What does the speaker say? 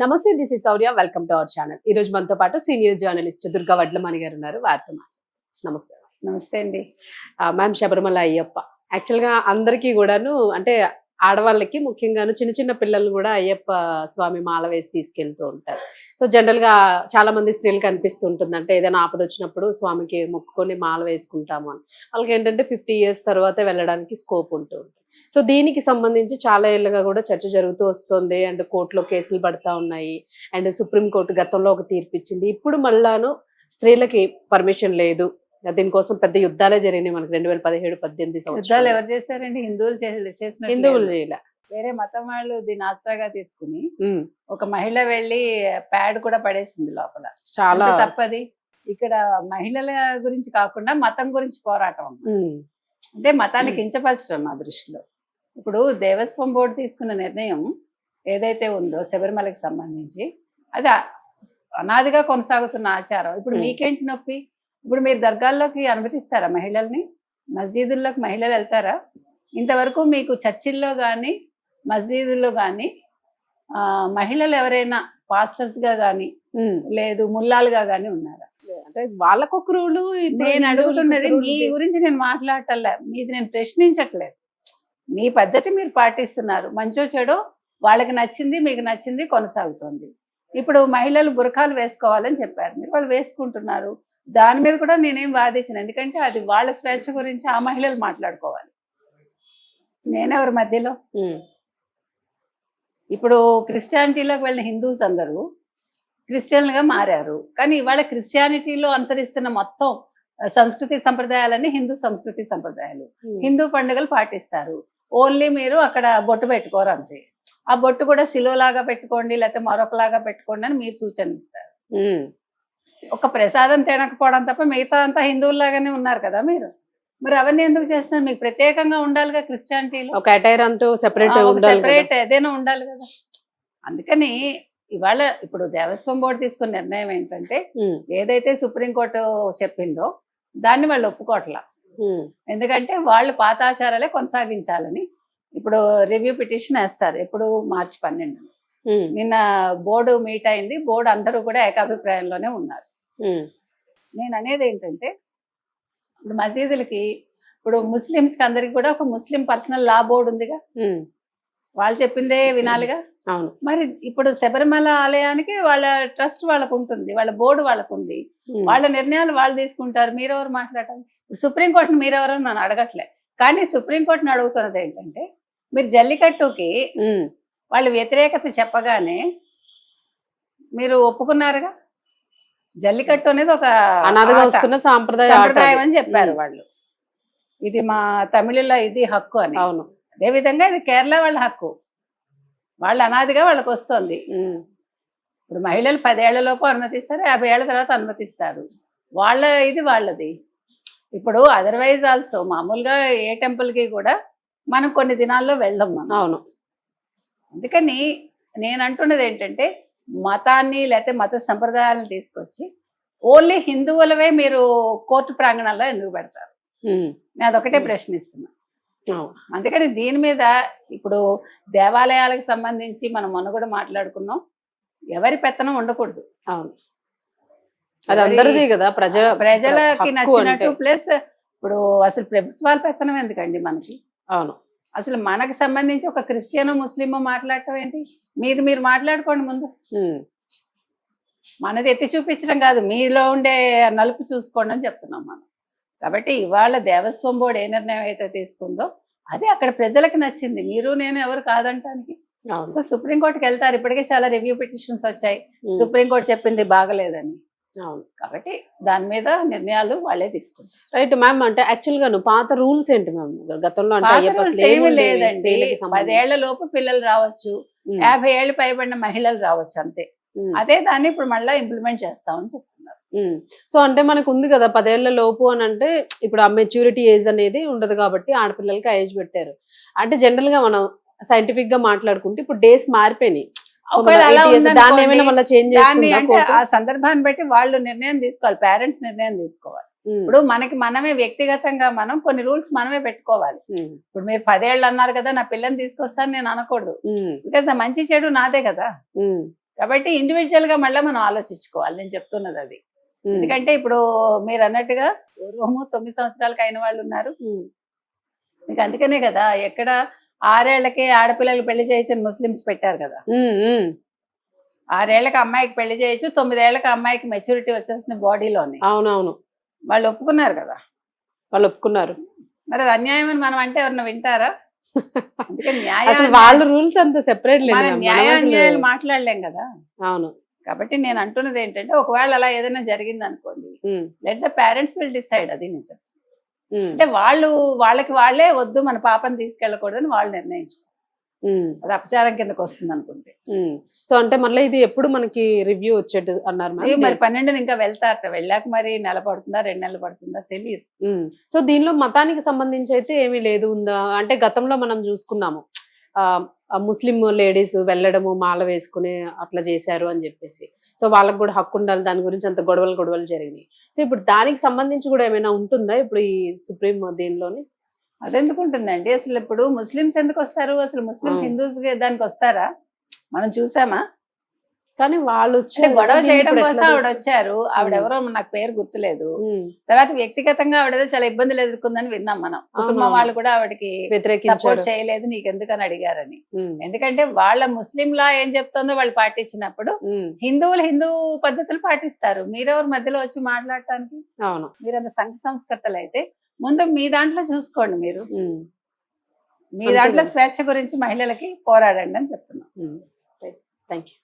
నమస్తే, this is Sourya. Welcome to our channel. ఈ రోజు మనతో పాటు సీనియర్ జర్నలిస్ట్ దుర్గా వడ్లమణి గారు ఉన్నారు. వారితో నమస్తే. నమస్తే అండి. మ్యామ్, శబరిమల అయ్యప్ప యాక్చువల్గా అందరికీ కూడాను, అంటే ఆడవాళ్ళకి ముఖ్యంగాను చిన్న చిన్న పిల్లలు కూడా అయ్యప్ప స్వామి మాల వేసి తీసుకెళ్తూ ఉంటారు. సో జనరల్ గా చాలా మంది స్త్రీలు కనిపిస్తూ ఉంటుంది, అంటే ఏదైనా ఆపద వచ్చినప్పుడు స్వామికి మొక్కుకొని మాల వేసుకుంటాము అని. వాళ్ళకి ఏంటంటే 50 years తర్వాత వెళ్ళడానికి స్కోప్ ఉంటుంది. సో దీనికి సంబంధించి చాలా ఏళ్ళుగా కూడా చర్చ జరుగుతూ వస్తుంది. అండ్ కోర్టులో కేసులు పడతా ఉన్నాయి. అండ్ సుప్రీంకోర్టు గతంలో ఒక తీర్పు ఇచ్చింది. ఇప్పుడు మళ్ళాను స్త్రీలకి పర్మిషన్ లేదు, దీనికోసం పెద్ద యుద్ధాలే జరిగినాయి మనకి 2017-18 యుద్ధాలు ఎవరు చేశారండి? హిందువులు చేసిన హిందువులు చేయలే, వేరే మతం వాళ్ళు దీన్ని ఆశ్రయగా తీసుకుని ఒక మహిళ వెళ్ళి ప్యాడ్ కూడా పడేసింది లోపల. చాలా తప్పది. ఇక్కడ మహిళల గురించి కాకుండా మతం గురించి పోరాటం, అంటే మతాన్ని కించపరచడం నా దృష్టిలో. ఇప్పుడు దేవస్వం బోర్డు తీసుకున్న నిర్ణయం ఏదైతే ఉందో శబరిమలకి సంబంధించి, అది అనాదిగా కొనసాగుతున్న ఆచారం. ఇప్పుడు మీకేంటి నొప్పి? ఇప్పుడు మీరు దర్గాల్లోకి అనుమతిస్తారా మహిళల్ని? మస్జిదుల్లోకి మహిళలు వెళ్తారా? ఇంతవరకు మీకు చర్చిల్లో కానీ మస్జిదుల్లో కానీ మహిళలు ఎవరైనా పాస్టర్స్గా కానీ లేదు ముల్లాలుగా కానీ ఉన్నారా? అంటే వాళ్ళకొక రూలు. నేను అడుగుతున్నది మీ గురించి నేను మాట్లాడటంలే, మీది నేను ప్రశ్నించట్లేదు. మీ పద్ధతి మీరు పాటిస్తున్నారు, మంచో చెడో వాళ్ళకి నచ్చింది, మీకు నచ్చింది కొనసాగుతుంది. ఇప్పుడు మహిళలు బురకాలు వేసుకోవాలని చెప్పారు, మీరు వాళ్ళు వేసుకుంటున్నారు. దాని మీద కూడా నేనేం వాదించను, ఎందుకంటే అది వాళ్ళ స్వేచ్ఛ గురించి ఆ మహిళలు మాట్లాడుకోవాలి. నేనెవరి మధ్యలో? ఇప్పుడు క్రిస్టియానిటీలోకి వెళ్ళిన హిందూస్ అందరూ క్రిస్టియన్లుగా మారారు, కానీ ఇవాళ క్రిస్టియానిటీలో అనుసరిస్తున్న మొత్తం సంస్కృతి సంప్రదాయాలన్నీ హిందూ సంస్కృతి సంప్రదాయాలు. హిందూ పండుగలు పాటిస్తారు. ఓన్లీ మీరు అక్కడ బొట్టు పెట్టుకోరు అంతే. ఆ బొట్టు కూడా సిలువలాగా పెట్టుకోండి, లేకపోతే మరొకలాగా పెట్టుకోండి అని మీరు సూచన ఇస్తారు. ఒక ప్రసాదం తినకపోవడం తప్ప మిగతా అంతా హిందువుల్లాగానే ఉన్నారు కదా మీరు. మరి అవన్నీ ఎందుకు చేస్తున్నారు? మీకు ప్రత్యేకంగా ఉండాలిగా క్రిస్టియానిటీలో, ఒక అటైర్ అంటూ సెపరేట్ ఏదైనా ఉండాలి కదా. అందుకని ఇవాళ ఇప్పుడు దేవస్వం బోర్డు తీసుకున్న నిర్ణయం ఏంటంటే, ఏదైతే సుప్రీంకోర్టు చెప్పిందో దాన్ని వాళ్ళు ఒప్పుకోవట్లా. ఎందుకంటే వాళ్ళు పాతాచారాలే కొనసాగించాలని ఇప్పుడు రివ్యూ పిటిషన్ వేస్తారు. ఎప్పుడు March 12. నిన్న బోర్డు మీట్ అయింది. బోర్డు అందరూ కూడా ఏకాభిప్రాయంలోనే ఉన్నారు. నేను అనేది ఏంటంటే, ఇప్పుడు మసీదులకి, ఇప్పుడు ముస్లిమ్స్కి అందరికి కూడా ఒక ముస్లిం పర్సనల్ లా బోర్డు ఉందిగా, వాళ్ళు చెప్పిందే వినాలిగా. మరి ఇప్పుడు శబరిమల ఆలయానికి వాళ్ళ ట్రస్ట్ వాళ్ళకు ఉంటుంది, వాళ్ళ బోర్డు వాళ్ళకు ఉంది, వాళ్ళ నిర్ణయాలు వాళ్ళు తీసుకుంటారు. మీరెవరు మాట్లాడాలి? సుప్రీంకోర్టుని మీరెవరో నన్ను అడగట్లే, కానీ సుప్రీంకోర్టుని అడుగుతున్నది ఏంటంటే, మీరు జల్లికట్టుకి వాళ్ళు వ్యతిరేకత చెప్పగానే మీరు ఒప్పుకున్నారుగా. జల్లికట్టు అనేది ఒక అనాదిగా వస్తున్న సాంప్రదాయం అని చెప్పారు వాళ్ళు. ఇది మా తమిళలో ఇది హక్కు అని. అవును, అదేవిధంగా ఇది కేరళ వాళ్ళ హక్కు, వాళ్ళు అనాదిగా వాళ్ళకి వస్తుంది. ఇప్పుడు మహిళలు 10 ఏళ్లలోపు అనుమతిస్తారు, 50 ఏళ్ల తర్వాత అనుమతిస్తారు. వాళ్ళ ఇది వాళ్ళది. ఇప్పుడు అదర్వైజ్ ఆల్సో మామూలుగా ఏ టెంపుల్కి కూడా మనం కొన్ని దినాల్లో వెళ్ళం. అవును. అందుకని నేను అంటున్నది ఏంటంటే, మతాన్ని లేకపోతే మత సంప్రదాయాలను తీసుకొచ్చి ఓన్లీ హిందువులవే మీరు కోర్టు ప్రాంగణాల్లో ఎందుకు పెడతారు? నేను అదొకటే ప్రశ్నిస్తున్నా. అందుకని దీని మీద ఇప్పుడు దేవాలయాలకు సంబంధించి మనం మొన్న కూడా మాట్లాడుకున్నాం, ఎవరి పెత్తనం ఉండకూడదు. అవును, అది అందరిది కదా, ప్రజలకి నచ్చినట్టు. ప్లస్ ఇప్పుడు అసలు ప్రభుత్వాల పెత్తనం ఎందుకండి మనకి? అవును, అసలు మనకు సంబంధించి ఒక క్రిస్టియన్ ముస్లిమో మాట్లాడటం ఏంటి? మీరు మాట్లాడుకోండి ముందు. మనది ఎత్తి చూపించడం కాదు, మీలో ఉండే నలుపు చూసుకోండి అని చెప్తున్నాం మనం. కాబట్టి ఇవాళ దేవస్వం బోర్డు ఏ నిర్ణయం అయితే తీసుకుందో అది అక్కడ ప్రజలకు నచ్చింది. మీరు నేను ఎవరు కాదంటానికి. సో సుప్రీంకోర్టుకి వెళ్తారు. ఇప్పటికే చాలా రివ్యూ పిటిషన్స్ వచ్చాయి, సుప్రీంకోర్టు చెప్పింది బాగలేదని. అవును, కాబట్టి దాని మీద నిర్ణయాలు వాళ్ళే తీసుకుంటారు. Right ma'am. అంటే యాక్చువల్ గా పాత రూల్స్ ఏంటి మ్యామ్ గతంలో? ఏమీ లేదండి. 10 ఏళ్ల లోపు పిల్లలు రావచ్చు, 50 ఏళ్ళు పైబడిన మహిళలు రావచ్చు అంతే. అదే దాన్ని ఇప్పుడు మళ్ళీ ఇంప్లిమెంట్ చేస్తామని చెప్తున్నారు. సో అంటే మనకు ఉంది కదా 10 ఏళ్ల లోపు అని, అంటే ఇప్పుడు ఆ మెచ్యూరిటీ ఏజ్ అనేది ఉండదు కాబట్టి ఆడపిల్లలకి ఆ ఏజ్ పెట్టారు. అంటే జనరల్ గా మనం సైంటిఫిక్ గా మాట్లాడుకుంటే ఇప్పుడు డేస్ మారిపోయినాయి. ఆ సందర్భాన్ని బట్టి వాళ్ళు నిర్ణయం తీసుకోవాలి, పేరెంట్స్ నిర్ణయం తీసుకోవాలి. ఇప్పుడు మనమే వ్యక్తిగతంగా మనం కొన్ని రూల్స్ మనమే పెట్టుకోవాలి. ఇప్పుడు మీరు 10 ఏళ్ళు అన్నారు కదా, నా పిల్లని తీసుకొస్తాను నేను అనకూడదు. బికాస్ ఆ మంచి చెడు నాదే కదా. కాబట్టి ఇండివిజువల్ గా మళ్ళీ మనం ఆలోచించుకోవాలి, నేను చెప్తున్నది అది. ఎందుకంటే ఇప్పుడు మీరు అన్నట్టుగా పూర్వము 9 సంవత్సరాలకు అయిన వాళ్ళు ఉన్నారు. మీకు అందుకనే కదా ఎక్కడ 6 ఏళ్లకే ఆడపిల్లలు పెళ్లి చేయించిన ముస్లిమ్స్ పెట్టారు కదా. 6 ఏళ్లకు అమ్మాయికి పెళ్లి చేయొచ్చు, 9 ఏళ్లకు అమ్మాయికి మెచ్యూరిటీ వచ్చేస్తుంది బాడీలోని. అవునవును, వాళ్ళు ఒప్పుకున్నారు కదా. వాళ్ళు ఒప్పుకున్నారు. మరి అది అన్యాయం అని మనం అంటే ఎవరన్నా వింటారా? అందుకని అసలు వాళ్ళ రూల్స్ అంత సెపరేట్ లేదు, మనం న్యాయ అన్యాయాలు మాట్లాడలేం కదా. అవును. కాబట్టి నేను అంటున్నది ఏంటంటే ఒకవేళ అలా ఏదైనా జరిగింది అనుకోండి, let the parents will decide. అది నేను చెప్తాను. అంటే వాళ్ళకి వాళ్ళే వద్దు మన పాపని తీసుకెళ్ళకూడదని వాళ్ళు నిర్ణయించుకో, అది అపచారం కిందకు వస్తుంది అనుకుంటే. సో అంటే మళ్ళీ ఇది ఎప్పుడు మనకి రివ్యూ వచ్చేది అన్నారు మరి 12 ఇంకా వెళ్తారట. వెళ్ళాక మరి నెల పడుతుందా 2 నెలలు పడుతుందా తెలియదు. సో దీనిలో మతానికి సంబంధించి అయితే ఏమీ లేదు ఉందా అంటే గతంలో మనం చూసుకున్నాము ముస్లిం లేడీస్ వెళ్ళడము మాల వేసుకుని అట్లా చేశారు అని చెప్పేసి. సో వాళ్ళకి కూడా హక్కు ఉండాలి, దాని గురించి అంత గొడవలు జరిగినాయి. సో ఇప్పుడు దానికి సంబంధించి కూడా ఏమైనా ఉంటుందా ఇప్పుడు ఈ సుప్రీం దీనిలోని? అదెందుకు ఉంటుందండి? అసలు ఇప్పుడు ముస్లిమ్స్ ఎందుకు వస్తారు? అసలు ముస్లిమ్స్ హిందూస్ దానికి వస్తారా? మనం చూసామా? కానీ వాళ్ళు గొడవ చేయడం కోసం ఆవిడ వచ్చారు. ఆవిడెవరో నాకు పేరు గుర్తులేదు. తర్వాత వ్యక్తిగతంగా ఆవిడ చాలా ఇబ్బందులు ఎదుర్కొందని విన్నాం మనం. కుటుంబం వాళ్ళు కూడా ఆవిడకి సపోర్ట్ చేయలేదు, నీకెందుకని అడిగారని. ఎందుకంటే వాళ్ళ ముస్లిం లా ఏం చెప్తుందో వాళ్ళు పాటించినప్పుడు హిందువులు హిందూ పద్ధతులు పాటిస్తారు. మీరెవరు మధ్యలో వచ్చి మాట్లాడటానికి? అవును, మీరంత సంఘ సంస్కర్తలు అయితే ముందు మీ దాంట్లో చూసుకోండి. మీరు మీ దాంట్లో స్వేచ్ఛ గురించి మహిళలకి పోరాడండి అని చెప్తున్నాం. Thank you.